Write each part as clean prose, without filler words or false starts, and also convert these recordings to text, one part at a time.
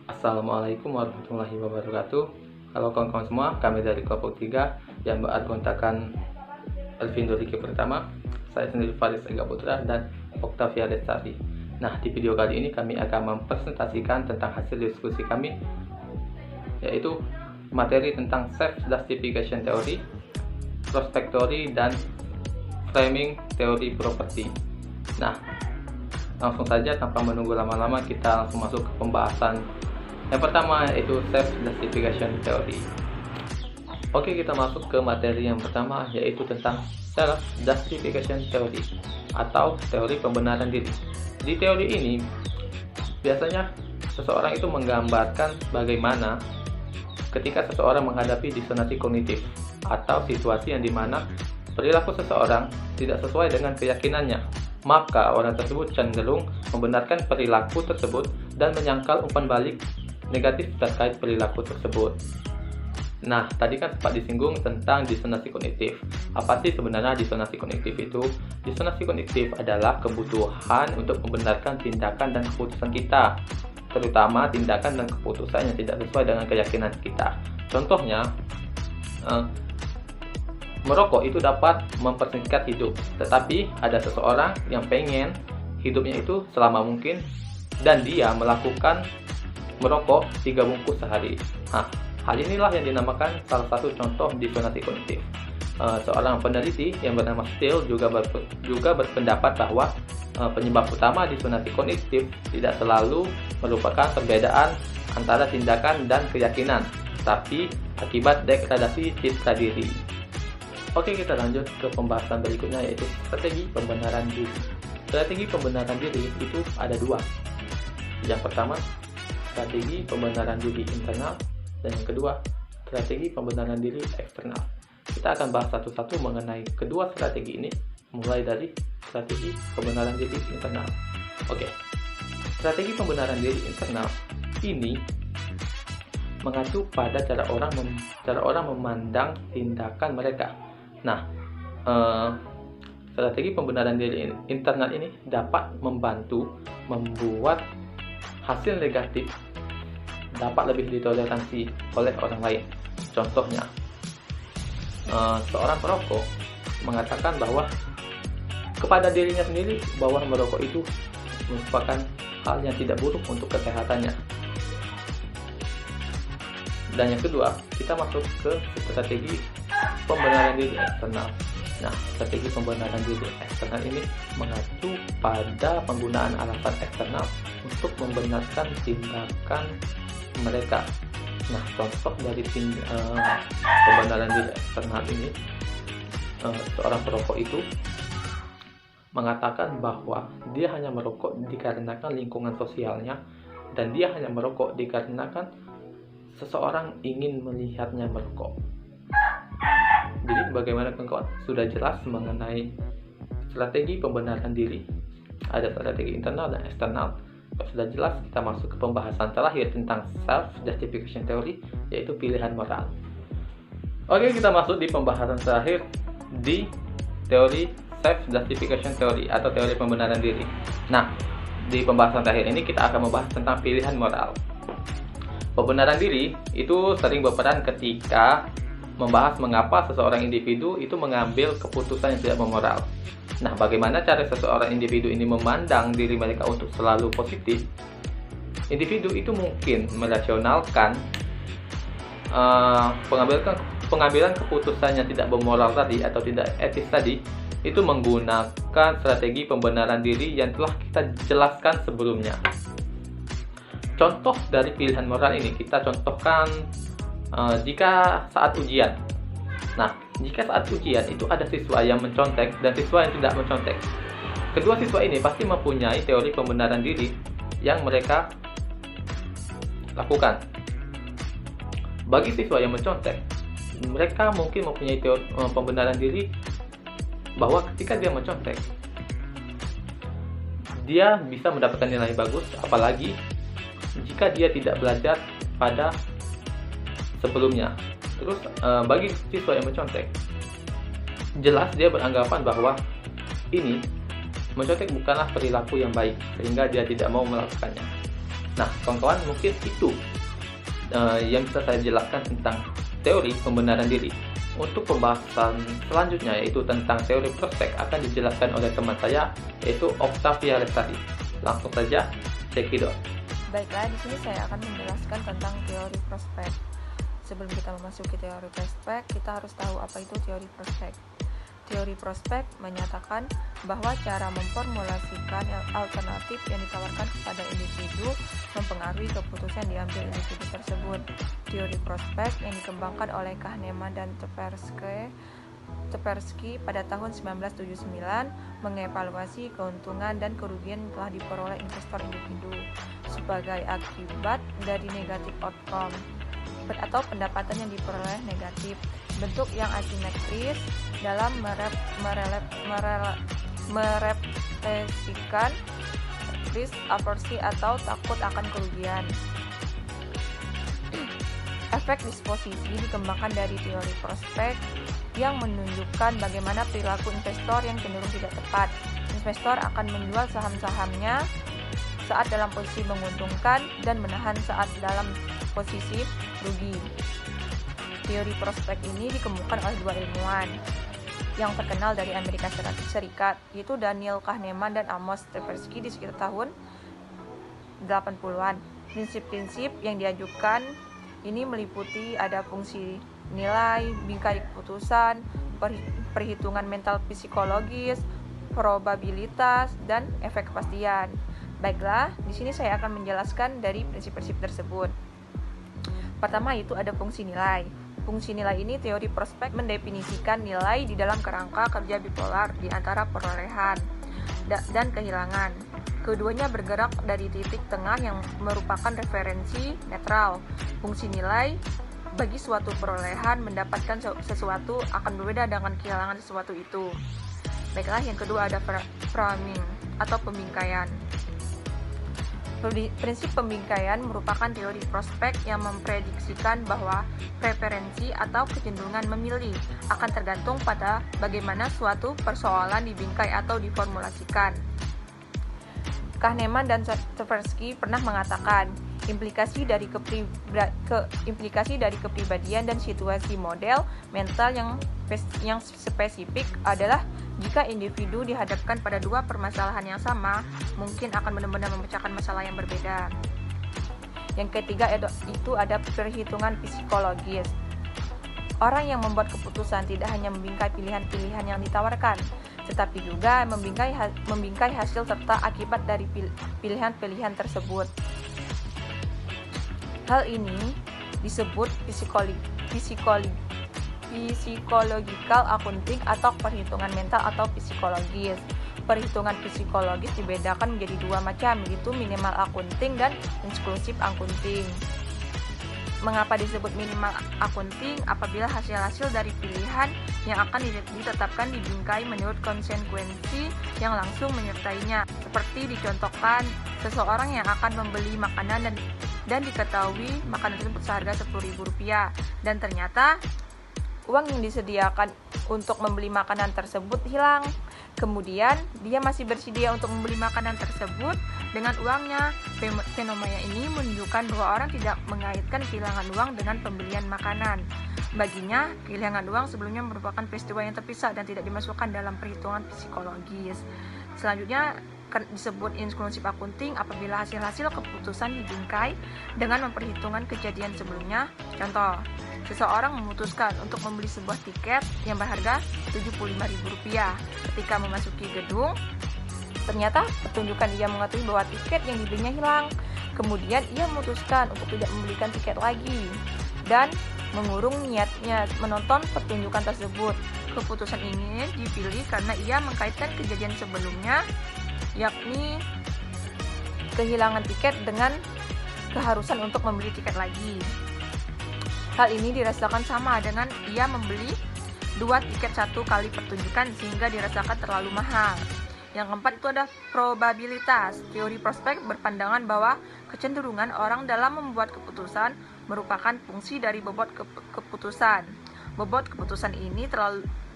Assalamualaikum warahmatullahi wabarakatuh. Halo kawan-kawan semua, kami dari kelompok 3 yang beranggotakan Elvindo Riki pertama, saya sendiri Faris Ega Putra dan Octavia Lestari. Nah, di video kali ini kami akan mempresentasikan tentang hasil diskusi kami, yaitu materi tentang self-justification theory, prospect theory, dan framing teori properti. Nah, langsung saja tanpa menunggu lama-lama kita langsung masuk ke pembahasan yang pertama, yaitu self-justification theory. Oke, kita masuk ke materi yang pertama, yaitu tentang self-justification theory atau teori pembenaran diri. Di teori ini biasanya seseorang itu menggambarkan bagaimana ketika seseorang menghadapi disonansi kognitif atau situasi yang dimana perilaku seseorang tidak sesuai dengan keyakinannya, maka orang tersebut cenderung membenarkan perilaku tersebut dan menyangkal umpan balik negatif terkait perilaku tersebut. Nah, tadi kan sempat disinggung tentang disonansi kognitif. Apa sih sebenarnya disonansi kognitif itu? Disonansi kognitif adalah kebutuhan untuk membenarkan tindakan dan keputusan kita, terutama tindakan dan keputusan yang tidak sesuai dengan keyakinan kita. Contohnya, merokok itu dapat mempersingkat hidup, tetapi ada seseorang yang pengen hidupnya itu selama mungkin dan dia melakukan merokok 3 bungkus sehari. Nah, hal inilah yang dinamakan salah satu contoh disonansi kognitif. Seorang peneliti yang bernama Steele juga berpendapat bahwa penyebab utama disonansi kognitif tidak selalu merupakan perbedaan antara tindakan dan keyakinan, tapi akibat degradasi citra diri. Oke, kita lanjut ke pembahasan berikutnya, yaitu strategi pembenaran diri. Strategi pembenaran diri itu ada 2. Yang pertama, strategi pembenaran diri internal, dan yang kedua, strategi pembenaran diri eksternal. Kita akan bahas satu-satu mengenai kedua strategi ini, mulai dari strategi pembenaran diri internal. Oke, strategi pembenaran diri internal ini mengacu pada cara orang memandang tindakan mereka. Nah, strategi pembenaran diri internal ini dapat membantu membuat hasil negatif dapat lebih ditoleransi oleh orang lain. Contohnya, seorang perokok mengatakan bahwa kepada dirinya sendiri bahwa merokok itu merupakan hal yang tidak buruk untuk kesehatannya. Dan yang kedua, kita masuk ke strategi pembenaran diri eksternal. Nah, strategi pembenaran diri eksternal ini mengacu pada penggunaan alasan eksternal untuk membenarkan tindakan mereka. Nah, contoh dari pembenaran diri eksternal ini, seorang perokok itu mengatakan bahwa dia hanya merokok dikarenakan lingkungan sosialnya, dan dia hanya merokok dikarenakan seseorang ingin melihatnya merokok. Jadi bagaimana kawan-kawan? Sudah jelas mengenai strategi pembenaran diri. Ada strategi internal dan eksternal. Sudah jelas, kita masuk ke pembahasan terakhir tentang self-justification theory, yaitu pilihan moral. Oke, kita masuk di pembahasan terakhir di teori self-justification theory atau teori pembenaran diri. Nah, di pembahasan terakhir ini kita akan membahas tentang pilihan moral. Pembenaran diri itu sering berperan ketika membahas mengapa seseorang individu itu mengambil keputusan yang tidak memoral. Nah, bagaimana cara seseorang individu ini memandang diri mereka untuk selalu positif? Individu itu mungkin merasionalkan pengambilan keputusan yang tidak bermoral tadi atau tidak etis tadi itu menggunakan strategi pembenaran diri yang telah kita jelaskan sebelumnya. Contoh dari pilihan moral ini kita contohkan jika saat ujian. Nah, jika saat ujian itu ada siswa yang mencontek dan siswa yang tidak mencontek. Kedua siswa ini pasti mempunyai teori pembenaran diri yang mereka lakukan. Bagi siswa yang mencontek, mereka mungkin mempunyai teori pembenaran diri bahwa ketika dia mencontek, dia bisa mendapatkan nilai bagus, apalagi jika dia tidak belajar pada sebelumnya. Terus bagi siswa yang mencontek, jelas dia beranggapan bahwa ini mencontek bukanlah perilaku yang baik, sehingga dia tidak mau melakukannya. Nah, kawan-kawan, mungkin itu yang bisa saya jelaskan tentang teori pembenaran diri. Untuk pembahasan selanjutnya, yaitu tentang teori prospek, akan dijelaskan oleh teman saya, yaitu Octavia Lestari. Langsung saja, cekidot. Baiklah, di sini saya akan menjelaskan tentang teori prospek. Sebelum kita memasuki teori prospek, kita harus tahu apa itu teori prospek. Teori prospek menyatakan bahwa cara memformulasikan alternatif yang ditawarkan kepada individu mempengaruhi keputusan yang diambil individu tersebut. Teori prospek yang dikembangkan oleh Kahneman dan Tversky pada tahun 1979 mengevaluasi keuntungan dan kerugian yang telah diperoleh investor individu sebagai akibat dari negatif outcome atau pendapatan yang diperoleh negatif, bentuk yang asimetris dalam merefleksikan risk aversi atau takut akan kerugian. Efek disposisi dikembangkan dari teori prospek yang menunjukkan bagaimana perilaku investor yang cenderung tidak tepat. Investor akan menjual saham-sahamnya saat dalam posisi menguntungkan dan menahan saat dalam posisi rugi. Teori prospek ini dikemukakan oleh dua ilmuwan yang terkenal dari Amerika Serikat, yaitu Daniel Kahneman dan Amos Tversky di sekitar tahun 80-an. Prinsip-prinsip yang diajukan ini meliputi ada fungsi nilai, bingkai keputusan, perhitungan mental psikologis, probabilitas, dan efek kepastian. Baiklah, di sini saya akan menjelaskan dari prinsip-prinsip tersebut. Pertama itu ada fungsi nilai. Fungsi nilai ini teori prospek mendefinisikan nilai di dalam kerangka kerja bipolar di antara perolehan dan kehilangan. Keduanya bergerak dari titik tengah yang merupakan referensi netral. Fungsi nilai bagi suatu perolehan mendapatkan sesuatu akan berbeda dengan kehilangan sesuatu itu. Baiklah, yang kedua ada framing atau pembingkaian. Prinsip pembingkaian merupakan teori prospek yang memprediksikan bahwa preferensi atau kecenderungan memilih akan tergantung pada bagaimana suatu persoalan dibingkai atau diformulasikan. Kahneman dan Tversky pernah mengatakan, implikasi dari kepribadian dan situasi model mental yang spesifik adalah jika individu dihadapkan pada dua permasalahan yang sama, mungkin akan benar-benar memecahkan masalah yang berbeda. Yang ketiga itu ada perhitungan psikologis. Orang yang membuat keputusan tidak hanya membingkai pilihan-pilihan yang ditawarkan, tetapi juga membingkai hasil serta akibat dari pilihan-pilihan tersebut. Hal ini disebut psychological accounting atau perhitungan mental atau psikologis. Perhitungan psikologis dibedakan menjadi dua macam, yaitu minimal accounting dan eksklusif accounting. Mengapa disebut minimal accounting? Apabila hasil-hasil dari pilihan yang akan ditetapkan dibingkai menurut konsekuensi yang langsung menyertainya. Seperti dicontohkan, seseorang yang akan membeli makanan dan diketahui makanan tersebut seharga Rp10.000 dan ternyata uang yang disediakan untuk membeli makanan tersebut hilang. Kemudian dia masih bersedia untuk membeli makanan tersebut dengan uangnya. Fenomena ini menunjukkan bahwa orang tidak mengaitkan kehilangan uang dengan pembelian makanan. Baginya, kehilangan uang sebelumnya merupakan peristiwa yang terpisah dan tidak dimasukkan dalam perhitungan psikologis. Selanjutnya disebut eksklusif accounting apabila hasil-hasil keputusan dibingkai dengan memperhitungkan kejadian sebelumnya. Contoh, seseorang memutuskan untuk membeli sebuah tiket yang berharga Rp75.000. Ketika memasuki gedung, ternyata pertunjukan ia mengetahui bahwa tiket yang dibelinya hilang. Kemudian ia memutuskan untuk tidak membelikan tiket lagi dan mengurung niatnya menonton pertunjukan tersebut. Keputusan ini dipilih karena ia mengkaitkan kejadian sebelumnya, yakni kehilangan tiket dengan keharusan untuk membeli tiket lagi. Hal ini dirasakan sama dengan ia membeli 2 tiket 1 kali pertunjukan sehingga dirasakan terlalu mahal. Yang keempat itu ada probabilitas. Teori prospek berpandangan bahwa kecenderungan orang dalam membuat keputusan merupakan fungsi dari bobot keputusan. Bobot keputusan ini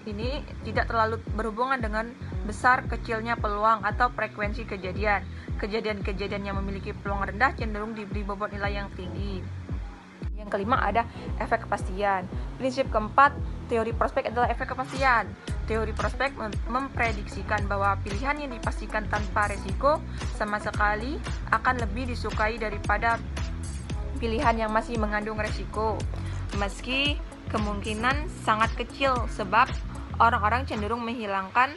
ini tidak terlalu berhubungan dengan besar kecilnya peluang atau frekuensi kejadian. Kejadian-kejadian yang memiliki peluang rendah cenderung diberi bobot nilai yang tinggi. Yang kelima ada efek kepastian. Prinsip keempat, teori prospek adalah efek kepastian. Teori prospek memprediksikan bahwa pilihan yang dipastikan tanpa resiko sama sekali akan lebih disukai daripada pilihan yang masih mengandung resiko. Meski kemungkinan sangat kecil sebab orang-orang cenderung menghilangkan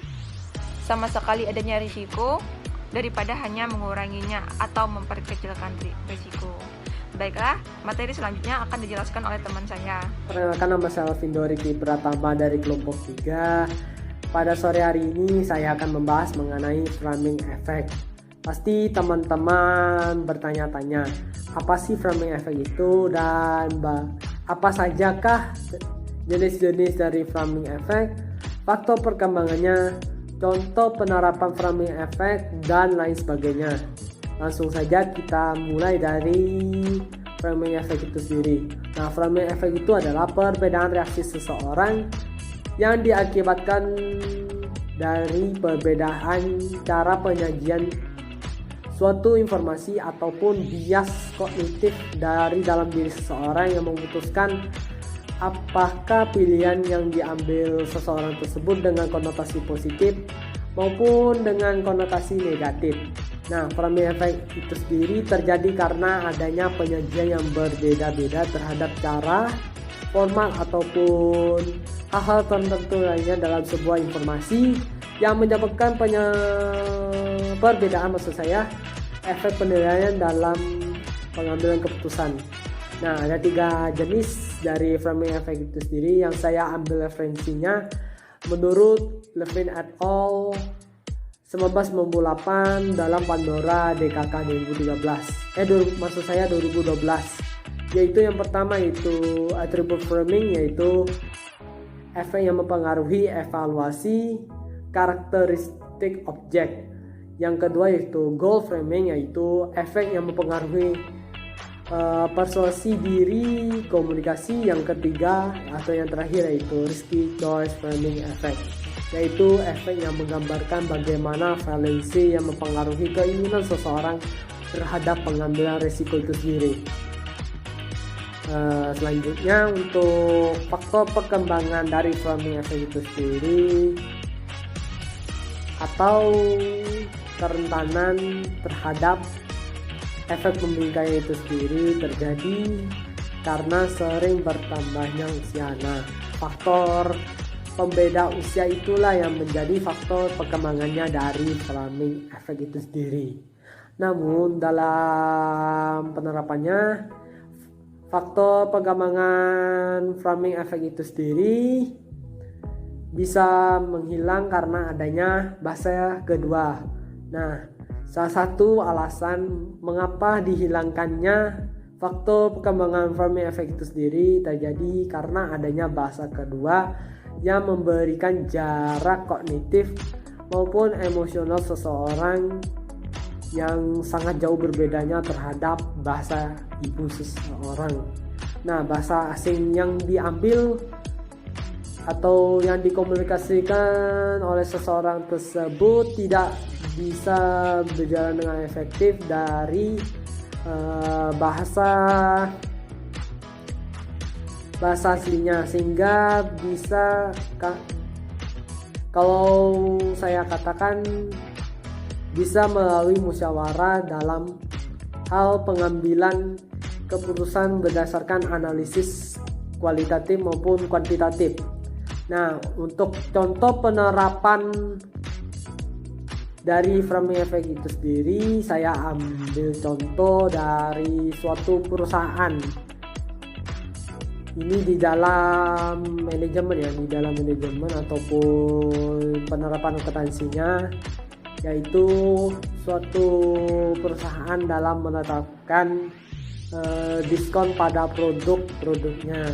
sama sekali adanya risiko daripada hanya menguranginya atau memperkecilkan risiko. Baiklah, materi selanjutnya akan dijelaskan oleh teman saya. Perkenalkan, nama saya Alvindo Riki Pratama dari kelompok 3. Pada sore hari ini saya akan membahas mengenai framing effect. Pasti teman-teman bertanya-tanya, apa sih framing effect itu dan apa sajakah jenis-jenis dari framing effect, faktor perkembangannya, contoh penerapan framing effect, dan lain sebagainya. Langsung saja kita mulai dari framing effect itu sendiri. Nah, framing effect itu adalah perbedaan reaksi seseorang yang diakibatkan dari perbedaan cara penyajian suatu informasi ataupun bias kognitif dari dalam diri seseorang yang memutuskan apakah pilihan yang diambil seseorang tersebut dengan konotasi positif maupun dengan konotasi negatif. Nah, framing effect itu sendiri terjadi karena adanya penyajian yang berbeda-beda terhadap cara, format ataupun hal-hal tertentu lainnya dalam sebuah informasi yang menyebabkan perbedaan, efek penilaian dalam pengambilan keputusan. Nah, ada 3 jenis dari framing effect itu sendiri yang saya ambil referensinya menurut Levin et al. 1998 dalam Pandora DKK 2012, yaitu yang pertama itu attribute framing, yaitu efek yang mempengaruhi evaluasi karakteristik objek. Yang kedua yaitu goal framing, yaitu efek yang mempengaruhi persuasi diri, komunikasi. Yang ketiga atau yang terakhir yaitu risky choice framing effect, yaitu efek yang menggambarkan bagaimana valensi yang mempengaruhi keinginan seseorang terhadap pengambilan risiko itu sendiri. Selanjutnya untuk faktor perkembangan dari framing effect itu sendiri atau kerentanan terhadap efek membingkai itu sendiri terjadi karena sering bertambahnya usia. Nah, faktor pembeda usia itulah yang menjadi faktor perkembangannya dari framing effect itu sendiri. Namun dalam penerapannya, faktor perkembangan framing effect itu sendiri bisa menghilang karena adanya bahasa kedua. Nah, salah satu alasan mengapa dihilangkannya faktor perkembangan framing effect itu sendiri terjadi karena adanya bahasa kedua yang memberikan jarak kognitif maupun emosional seseorang yang sangat jauh berbedanya terhadap bahasa ibu seseorang. Nah, bahasa asing yang diambil atau yang dikomunikasikan oleh seseorang tersebut tidak bisa berjalan dengan efektif dari bahasa aslinya, sehingga bisa kalau saya katakan bisa melalui musyawarah dalam hal pengambilan keputusan berdasarkan analisis kualitatif maupun kuantitatif. Nah, untuk contoh penerapan dari framing effect itu sendiri, saya ambil contoh dari suatu perusahaan. Ini di dalam manajemen ataupun penerapan akuntansinya, yaitu suatu perusahaan dalam menetapkan diskon pada produknya.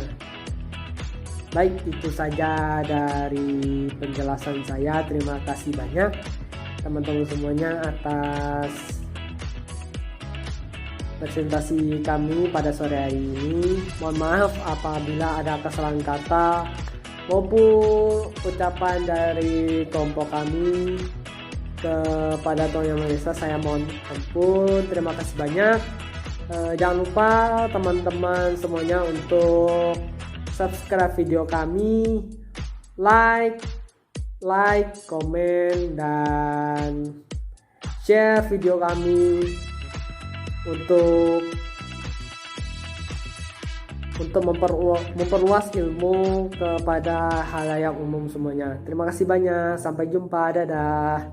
Baik, itu saja dari penjelasan saya. Terima kasih banyak teman-teman semuanya atas presentasi kami pada sore hari ini. Mohon maaf apabila ada kesalahan kata maupun ucapan dari kelompok kami kepada Tuhan Yang Maha Esa, saya mohon ampun. Terima kasih banyak. Jangan lupa teman-teman semuanya untuk subscribe video kami, like, komen, dan share video kami untuk memperluas ilmu kepada halayak umum semuanya. Terima kasih banyak. Sampai jumpa. Dadah.